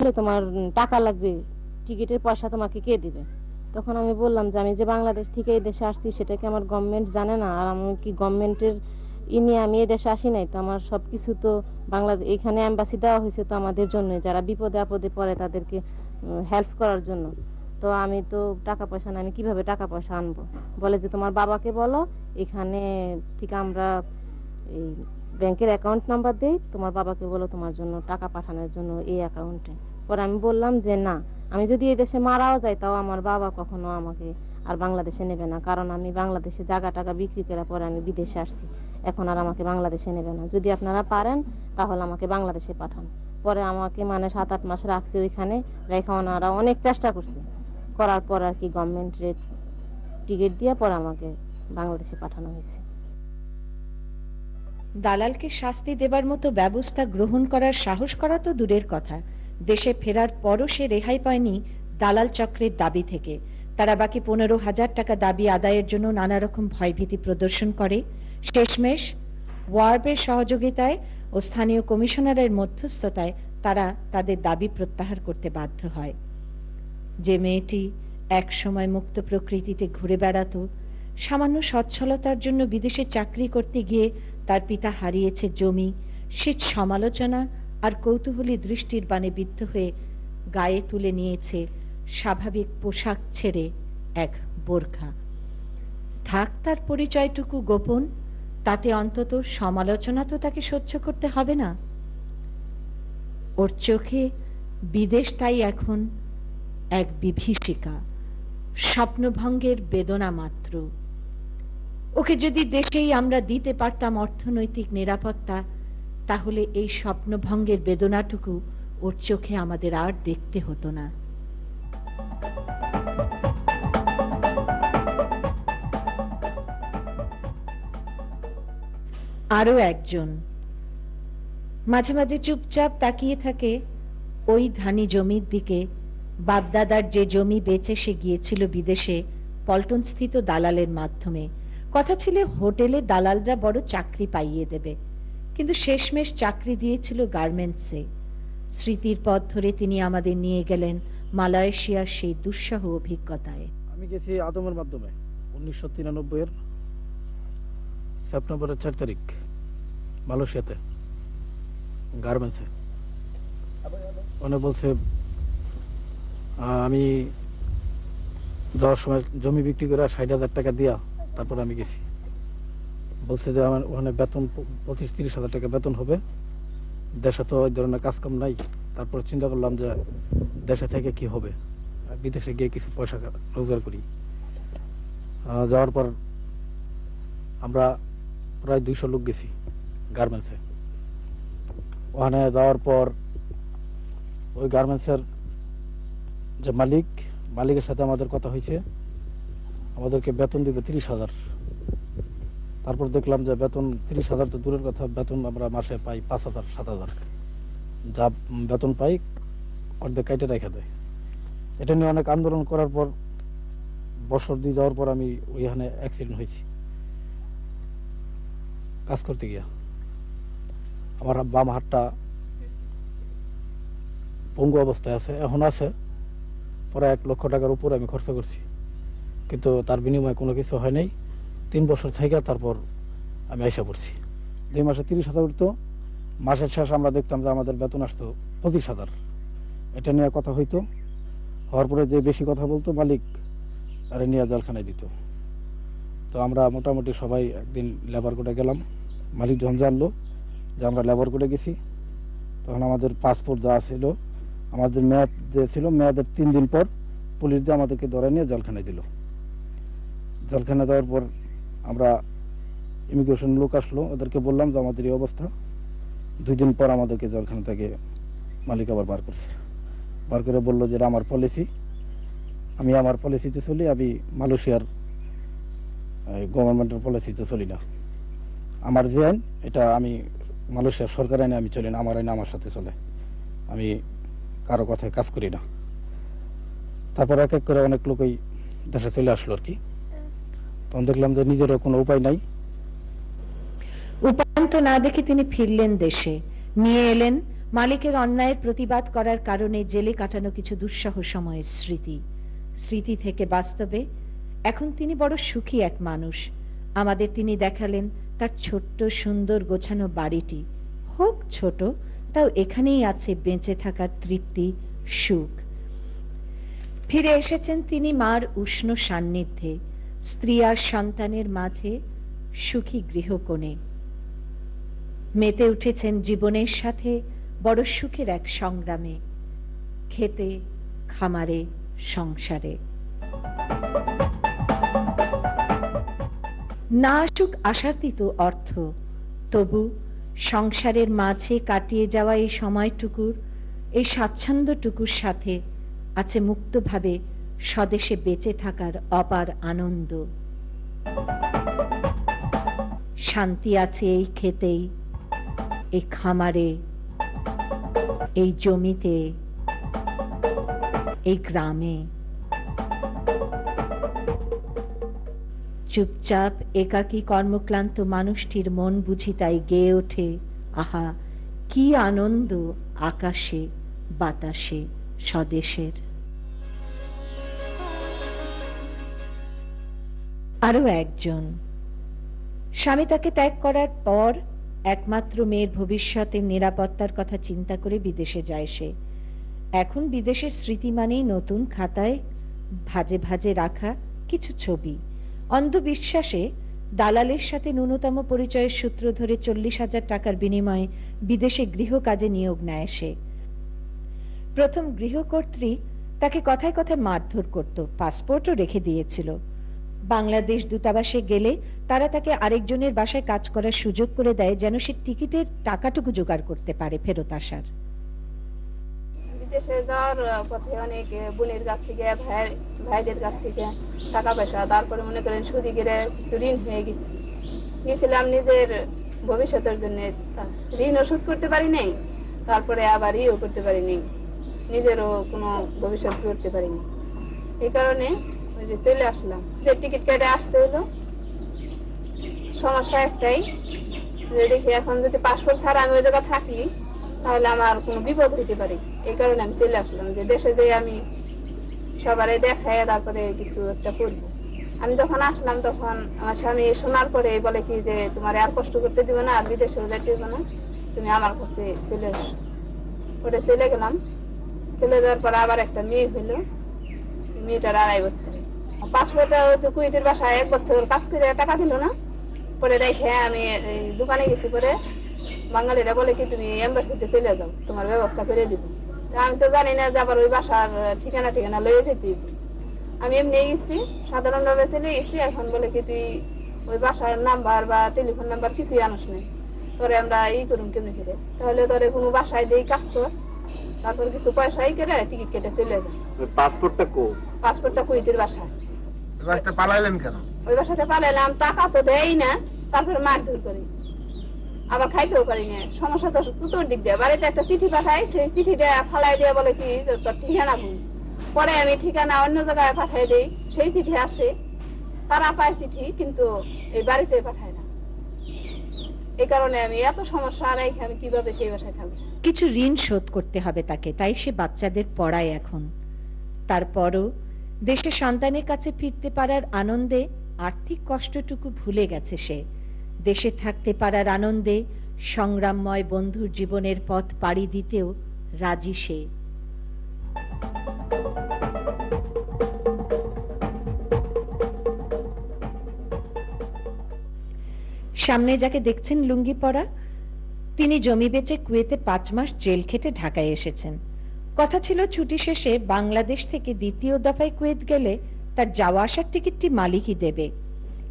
তোমার টাকা লাগবে, টিকিটের পয়সা তোমাকে কে দিবে? তখন আমি বললাম যে আমি যে বাংলাদেশ থেকে এই দেশে আসছি সেটা কি আমার গভর্নমেন্ট জানে না? আর আমি কি গভর্নমেন্টের নিয়ে আমি এই দেশে আসি নাই? তো আমার সব কিছু তো বাংলাদেশ, এখানে অ্যাম্বাসি দেওয়া হয়েছে তো আমাদের জন্য, যারা বিপদে আপদে পড়ে তাদেরকে হেল্প করার জন্য। তো আমি তো টাকা পয়সা না, আমি কিভাবে টাকা পয়সা আনবো? বলে যে তোমার বাবাকে বলো, এখানে থেকে আমরা এই ব্যাংকের অ্যাকাউন্ট নাম্বার দেই, তোমার বাবাকে বলো তোমার জন্য টাকা পাঠানোর জন্য এই অ্যাকাউন্টে। পরে আমি বললাম যে না, আমি যদি এই দেশে মারাও যাই তাও আমার বাবা কখনো আমাকে আর বাংলাদেশে নেবে না, কারণ আমি বাংলাদেশে জায়গা টাকা বিক্রি করার পরে আমি বিদেশে আসছি, এখন আর আমাকে বাংলাদেশে নেবে না। যদি আপনারা পারেন তাহলে আমাকে বাংলাদেশে পাঠান। পরে আমাকে মানে 7-8 মাস রাখছে ওইখানে, রেখে ওনারা অনেক চেষ্টা করছে, করার পর আর কি গভর্নমেন্টের টিকিট দিয়ে পরে আমাকে বাংলাদেশে পাঠানো হয়েছে। দালালকে শাস্তি দেবার মতো ব্যবস্থা গ্রহণ করার সাহস করা তো দূরের কথা, দেশে ফেরার পরও সে রেহাই পায়নি দালাল চক্রের দাবি থেকে। তারা বাকি 15,000 টাকা দাবি আদায়ের জন্য নানা রকম ভয়ভীতি প্রদর্শন করে। শেষমেশ ওয়ার্বের সহযোগিতায় ও স্থানীয় কমিশনারের মধ্যস্থতায় তারা তাদের দাবি প্রত্যাহার করতে বাধ্য হয়। যে মেয়েটি এক সময় মুক্ত প্রকৃতিতে ঘুরে বেড়াতো, সামান্য সচ্ছলতার জন্য বিদেশে চাকরি করতে গিয়ে তার পিতা হারিয়েছে জমি, সে সমালোচনা আর কৌতূহলী দৃষ্টির বাণে বিদ্ধ হয়ে গায়ে তুলে নিয়েছে স্বাভাবিক পোশাক ছেড়ে এক বোরখা। থাক তার পরিচয়টুকু গোপন, তাতে অন্তত সমালোচনা তো তাকে সহ্য করতে হবে না। ওর চোখে বিদেশ তাই এখন এক বিভীষিকা, স্বপ্নভঙ্গের বেদনা মাত্র। ওকে যদি দেশেই আমরা দিতে পারতাম অর্থনৈতিক নিরাপত্তা, তাহলে এই স্বপ্নভঙ্গের বেদনাটুকু ওর চোখে আমাদের আর দেখতে হতো না। আরো একজন মাঝে মাঝে চুপচাপ তাকিয়ে থাকে ওই ধানি জমির দিকে, বাপদাদার যে জমি বেচে সে গিয়েছিল বিদেশে পল্টন স্থিত দালালের মাধ্যমে। কথা ছিল হোটেলে দালালরা বড় চাকরি পাইয়ে দেবে, কিন্তু শেষমেশ চাকরি দিয়েছিল গার্মেন্টসে। স্মৃতির পথ ধরে তিনি আমাদের নিয়ে গেলেন মালয়েশিয়ার সেই দুঃসহ অভিজ্ঞতায়। আমি গেছি আদমের মাধ্যমে 1993 সেপ্টেম্বরের 4 তারিখ মালয়েশিয়াতে গার্মেন্টসে। ওনে বলছে আমি যাওয়ার সময় জমি বিক্রি করে 60,000 টাকা দিয়া তারপর আমি গেছি। বলছে যে আমার ওখানে বেতন 25-30 হাজার টাকা বেতন হবে, দেশে তো ওই ধরনের কাজকাম নাই। তারপর চিন্তা করলাম যে দেশে থেকে কি হবে, বিদেশে গিয়ে কিছু পয়সা রোজগার করি। যাওয়ার পর আমরা প্রায় 200 লোক গেছি গার্মেন্টসে। ওখানে যাওয়ার পর ওই গার্মেন্টসের যে মালিকের সাথে আমাদের কথা হয়েছে, আমাদেরকে বেতন দিবে 30,000। তারপর দেখলাম যে বেতন 30,000 তো দূরের কথা, বেতন আমরা মাসে পাই 5,000-7,000, যা বেতন পাই অর্ধেক কাইটে রেখে দেয়। এটা নিয়ে অনেক আন্দোলন করার পর বছর দিয়ে যাওয়ার পর আমি ওইখানে অ্যাক্সিডেন্ট হয়েছি কাজ করতে গিয়া। আমার বাম হাতটা পঙ্গু অবস্থায় আছে, এখন আছে। পরে 1 লক্ষ টাকার উপর আমি খরচ করছি, কিন্তু তার বিনিময়ে কোনো কিছু হয় নাই। 3 বছর থেকে তারপর আমি আইসা পড়ছি। 2 মাসে 30,000 উঠতো, মাসের শেষ আমরা দেখতাম যে আমাদের বেতন আসতো 25,000। এটা নিয়ে কথা হইতো, হওয়ার পরে যে বেশি কথা বলতো মালিক আরে নিয়ে জেলখানায় দিত। তো আমরা মোটামুটি সবাই একদিন লেবার কোর্টে গেলাম। মালিক যখন জানলো যে আমরা লেবার কোর্টে গেছি, তখন আমাদের পাসপোর্ট যা ছিল, আমাদের মেয়াদ যে ছিল, মেয়াদের 3 দিন পর পুলিশ দিয়ে আমাদেরকে ধরে নিয়ে জেলখানায় দিল। জেলখানায় দেওয়ার পর আমরা ইমিগ্রেশন লোক আসলো, ওদেরকে বললাম যে আমাদের এই অবস্থা। 2 দিন পর আমাদেরকে জেলখানা থেকে মালিক আবার বার করছে। বার করে বললো যে আমার পলিসি, আমি আমার পলিসিতে চলি, আমি মালয়েশিয়ার গভর্নমেন্টের পলিসিতে চলি না। আমার যে আইন, এটা আমি মালয়েশিয়ার সরকার আইনে আমি চলি না, আমার আইনে আমার সাথে চলে, আমি কারো কথায় কাজ করি না। তারপর এক এক করে অনেক লোকই দেশে চলে আসলো আর কি। তখন দেখলাম যে নিজেরও কোনো উপায় নাই। উপান্ত না দেখে তিনি ফিরলেন দেশে, নিয়ে এলেন মালিকের অন্যায়ের প্রতিবাদ করার কারণে জেলে কাটানো কিছু দুঃসহ সময়ের স্মৃতি, স্মৃতি থেকে বাস্তবে এখন তিনি বড় সুখী এক মানুষ। আমাদের তিনি দেখালেন তার ছোট্ট সুন্দর গোছানো বাড়িটি, হোক ছোট, তাও এখানেই আছে বেঁচে থাকার তৃপ্তি, সুখ। ফিরে এসেছেন তিনি মার উষ্ণ সান্নিধ্যে, স্ত্রী আর সন্তানের মাঝে সুখী গৃহকোণে। মেতে উঠেছেন জীবনের সাথে বড় সুখের এক সংগ্রামে, খেতে, খামারে, সংসারে। না আসুক আশাতীত অর্থ, তবু সংসারের মাঝে কাটিয়ে যাওয়া এই সময়টুকুর, এই স্বাচ্ছন্দ্যটুকুর সাথে আছে মুক্তভাবে স্বদেশে বেঁচে থাকার অপার আনন্দ। শান্তি আছে এই খেতেই, এই খামারে, এই জমিতে, এই গ্রামে। চুপচাপ একাকী কর্মক্লান্ত মানুষটির মন বুঝি তাই গেয়ে ওঠে, আহা কি আনন্দ আকাশে বাতাসে স্বদেশের। আরো একজন স্বামী তাকে ত্যাগ করার পর একমাত্র মেয়ের ভবিষ্যতের নিরাপত্তার কথা চিন্তা করে বিদেশে যায় সে। এখন বিদেশের স্মৃতি মানেই নতুন খাতায় ভাজে ভাজে রাখা কিছু ছবি। অন্ধবিশ্বাসে দালালের সাথে ন্যূনতম পরিচয়ের সূত্র ধরে 40,000 টাকার বিনিময়ে বিদেশে গৃহ কাজে নিয়োগ নেয় সে। প্রথম গৃহকর্ত্রী তাকে কথায় কথায় মারধর করত, পাসপোর্টও রেখে দিয়েছিল। বাংলাদেশ দূতাবাসে গেলে তারা তাকে আরেকজনের বাসায় কাজ করার সুযোগ করে দেয়, যেন সে টিকিটের টাকাটুকু জোগাড় করতে পারে ফেরত আসার। বিদেশে যাওয়ার পথে অনেক বোনের কাছ থেকে, ভাইদের কাছ থেকে টাকা পয়সা, তারপরে মনে করেন সুদি গিরে কিছু ঋণ হয়ে গেছিলাম নিজের ভবিষ্যতের জন্য। ঋণ শোধ করতে পারি নাই, তারপরে আবার ইও করতে পারিনি, নিজেরও কোনো ভবিষ্যৎ করতে পারিনি। এই কারণে ওই যে চলে আসলাম, যে টিকিট কেটে আসতে হলো। সমস্যা একটাই যে দেখি এখন যদি পাসপোর্ট ছাড়া আমি ওই জায়গায় থাকি তাহলে আমার কোনো বিপদ হইতে পারে। এই কারণে আমি চলে আসলাম, যে দেশে যে আমি সবারই দেখায় তারপরে কিছু একটা করবো। আমি যখন আসলাম তখন আমার স্বামী শোনার পরে বলে কি যে তোমার আর কষ্ট করতে দিবে না, আর বিদেশেও যেতে দিবে না, তুমি আমার কাছে চলে এসো। ওটা চলে গেলাম। চলে যাওয়ার পর আবার একটা মেয়ে হইলো, মেয়েটার 2.5 বছর। পাসপোর্টটা কুয়েতের বাসায় 1 বছর কাজ করে টাকা দিল না, পরে দেখে আমি দোকানে গেছি। পরে বাঙালিরা বলে কি তুমি এম্বাসিতে চলে যাও, তোমার ব্যবস্থা করে দিব। আমি তো জানি না যে আবার ওই বাসার ঠিকানা লয়ে যেতে। আমি এমনি গেছি, সাধারণভাবে চলে গেছি। এখন বলে কি তুই ওই বাসার নাম্বার বা টেলিফোন নাম্বার কিছুই আনিস নাই, তোরে আমরা করুন কেমনি করে, তাহলে তোরে কোনো বাসায় দিয়ে কাজ কর, তারপর কিছু পয়সা করে টিকিট কেটে চলে যাও। পাসপোর্টটা কুয়েতের বাসায়। পালাইলেন কেন? ওই বাসাতে পালাইলাম, টাকা তো দেয় না, তারপরে মারধর করি, আবার খাইতেও পারি না। সমস্যা তো চতুর দিক দিয়ে। বাড়িতে একটা চিঠি পাঠাই, সেই চিঠিটা ফালাই দিয়ে বলে কি তোর ঠিকানা ভুল। পরে আমি ঠিকানা অন্য জায়গায় পাঠিয়ে দিই, সেই চিঠি আসে, তারা পায় চিঠি, কিন্তু এই বাড়িতে পাঠায় না। এই কারণে আমি এত সমস্যা রেখে আমি কিভাবে সেই বাসায় থাকবো। কিছু ঋণ শোধ করতে হবে তাকে, তাই সে বাচ্চাদের পড়ায় এখন। তারপরও দেশে সন্তানের কাছে ফিরতে পারার আনন্দে আর্থিক কষ্টটুকু ভুলে গেছে সে। দেশে থাকতে পারার আনন্দে সংগ্রামময় বন্ধুর জীবনের পথ পাড়ি দিতেও রাজি সে। সামনে যাকে দেখছেন লুঙ্গি পরা, তিনি জমি বেচে কুয়েতে 5 মাস জেল খেটে ঢাকায় এসেছেন। কথা ছিল ছুটি শেষে বাংলাদেশ থেকে দ্বিতীয় দফায় কুয়েত গেলে তার যাওয়া আসার টিকিটটি মালিকই দেবে,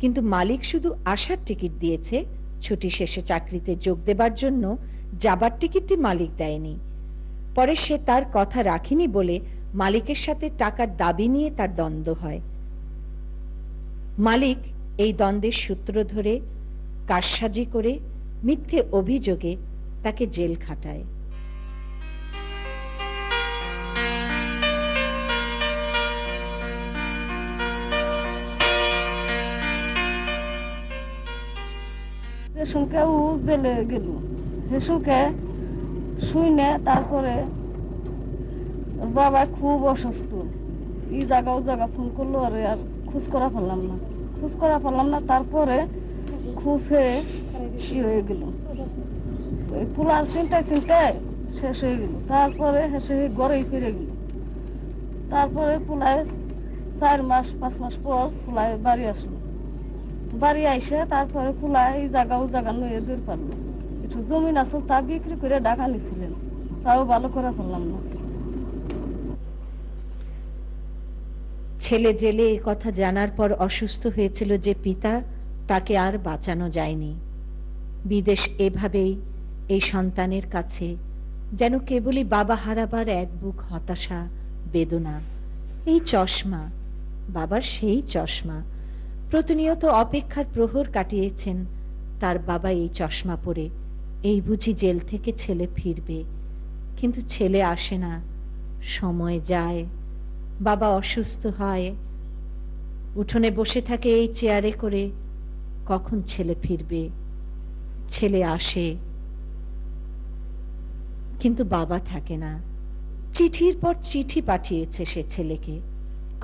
কিন্তু মালিক শুধু আসার টিকিট দিয়েছে, ছুটি শেষে চাকরিতে যোগ দেবার জন্য যাবার টিকিটটি মালিক দেয়নি। পরে সে তার কথা রাখেনি বলে মালিকের সাথে টাকার দাবি নিয়ে তার দ্বন্দ্ব হয়। মালিক এই দ্বন্দ্বের সূত্র ধরে কারসাজি করে মিথ্যে অভিযোগে তাকে জেল খাটায়। যে সঙ্গে ও জেলে গেল, সে সঙ্গে শুনে তারপরে ওর বাবা খুব অসুস্থ, এই জায়গা ও জায়গা ফোন করলো, আর খোঁজ করা পারলাম না। তারপরে খুব হয়ে গেল, পোলার চিন্তায় শেষ হয়ে গেল। তারপরে হেসে ঘরেই ফিরে গেল। তারপরে পোলায় 4 মাস 5 মাস পর পোলায় বাড়ি আসলো। বাড়ি আইসে তারপরে পোলায় এই জায়গা ও জায়গা নয়ে দূর পারলো। একটু জমিন আসল তা বিক্রি করে ঢাকা নিছিলেন, তাও ভালো করে ফেললাম না। ছেলে জেলে এই কথা জানার পর অসুস্থ হয়েছিল যে পিতা, তাকে আর বাঁচানো যায়নি। বিদেশ এভাবেই এই সন্তানের কাছে যেন কেবলই বাবা হারাবার এক বুক হতাশা, বেদনা। এই চশমা, বাবার সেই চশমা, প্রতিনিয়ত অপেক্ষার প্রহর কাটিয়েছেন তার বাবা এই চশমা পরে। এই বুঝি জেল থেকে ছেলে ফিরবে, কিন্তু ছেলে আসে না। সময় যায়, বাবা অসুস্থ হয়, উঠোনে বসে থাকে এই চেয়ারে করে। কখন ছেলে ফিরবে? ছেলে আসে, কিন্তু বাবা থাকে না। চিঠির পর চিঠি পাঠিয়েছে সে ছেলেকে,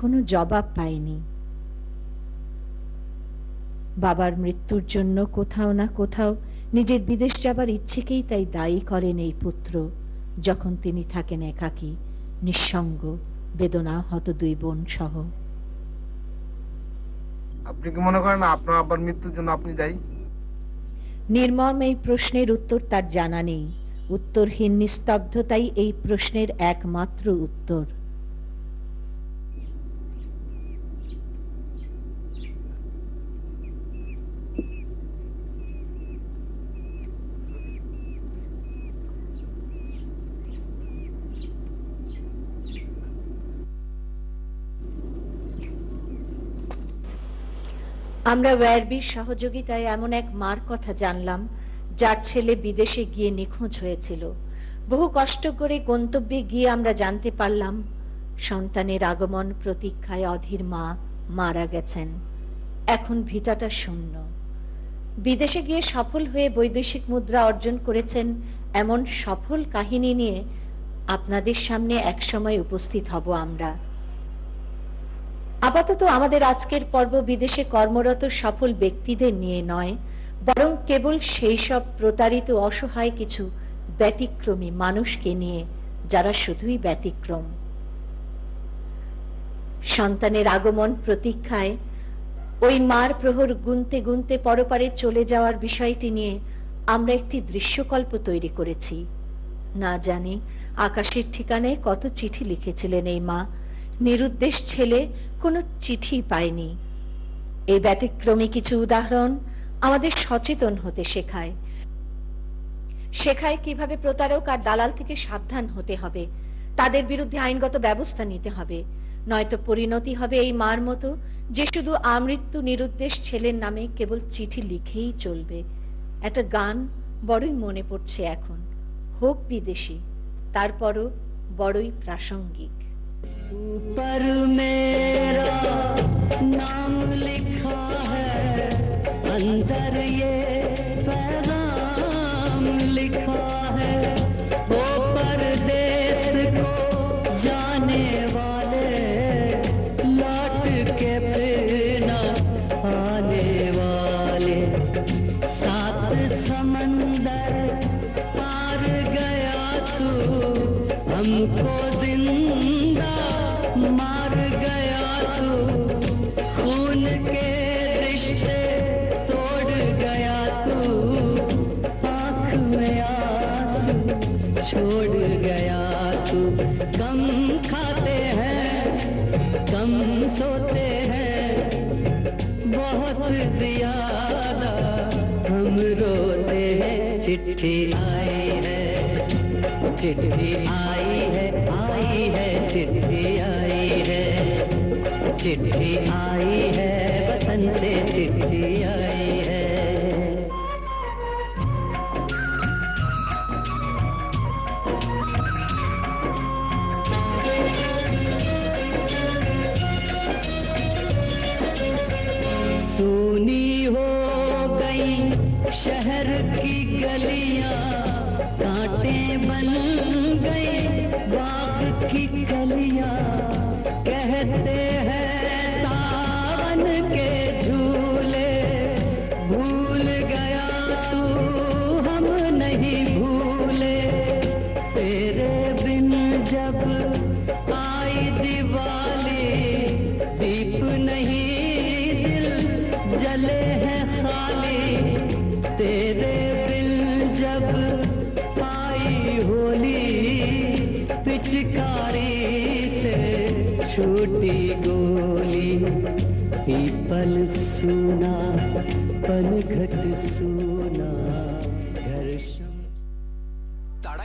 কোনো জবাব পায়নি। বাবার মৃত্যুর জন্য কোথাও না কোথাও নিজের বিদেশ যাবার ইচ্ছেকেই তাই দায়ী করেন এই পুত্র, যখন তিনি থাকেন একাকী, নিঃসঙ্গ, বেদনা হত 2 বোন সহ। আপনি কি মনে করেন আপনার আব্বার মৃত্যুর জন্য আপনি দায়ী? নির্মম এই প্রশ্নের উত্তর তার জানা নেই। উত্তরহীন নিস্তব্ধতাই এই প্রশ্নের একমাত্র উত্তর। আমরা ওয়্যারবির সহযোগিতায় এমন এক মার কথা জানলাম যার ছেলে বিদেশে গিয়ে নিখোঁজ হয়েছিল। বহু কষ্ট করে গন্তব্যে গিয়ে আমরা জানতে পারলাম সন্তানের আগমন প্রতীক্ষায় অধীর মা মারা গেছেন। এখন ভিটাটা শূন্য। বিদেশে গিয়ে সফল হয়ে বৈদেশিক মুদ্রা অর্জন করেছেন এমন সফল কাহিনী নিয়ে আপনাদের সামনে একসময় উপস্থিত হব আমরা। আপাতত আমাদের আজকের পর্ব বিদেশে কর্মরত সফল ব্যক্তিদের নিয়ে নয়, বরং কেবল সেই সব প্রতারিত অসহায় কিছু ব্যতিক্রমী মানুষকে নিয়ে যারা শুধুই ব্যতিক্রম। সন্তানের আগমন প্রতীক্ষায় ওই মার প্রহর গুনতে গুনতে পরপারে চলে যাওয়ার বিষয়টি নিয়ে আমরা একটি দৃশ্যকল্প তৈরি করেছি। না জানি আকাশের ঠিকানায় কত চিঠি লিখেছিলেন এই মা। নিরুদ্দেশ ছেলে কোনো চিঠি পায়নি। এই ব্যতিক্রমী কিছু উদাহরণ আমাদের সচেতন হতে শেখায় কিভাবে প্রতারক আর দালাল থেকে সাবধান হতে হবে, তাদের বিরুদ্ধে আইনগত ব্যবস্থা নিতে হবে, নয়তো পরিণতি হবে এই মার মতো, যে শুধু আমৃত্যু নিরুদ্দেশ ছেলের নামে কেবল চিঠি লিখেই চলবে। একটা গান বড়ই মনে পড়ছে এখন, হোক বিদেশি, তারপরও বড়ই প্রাসঙ্গিক। ऊपर मेरा नाम लिखा है, अंदर ये पैगाम लिखा है, वो परदेस को जाने वाले लौट के फिर न आने वाले। 7 समंदर पार गया तू, हमको जिंदा मार गया तू, खून के रिश्ते तोड़ गया तू, आँख में आंसू छोड़ गया तू। कम खाते हैं, कम सोते हैं, बहुत ज्यादा हम रोते हैं। चिट्ठी आई है, चिट्ठी आई है, आई है, चिट्ठी आई है, चिट्ठी आई है, वतन से चिट्ठी आई है। सूनी हो गई शहर की गलियां, कांटे बन गए बाग की कलियां, कहते हैं सावन के झूले, भूल गया तू हम नहीं भूले, तेरे बिन जब आई दिवाली, दीप नहीं दिल जले हैं खाली, तेरे बिन जब आई होली, पिचकारी से छोटी गोली, पीपल सूना पनघट सूना।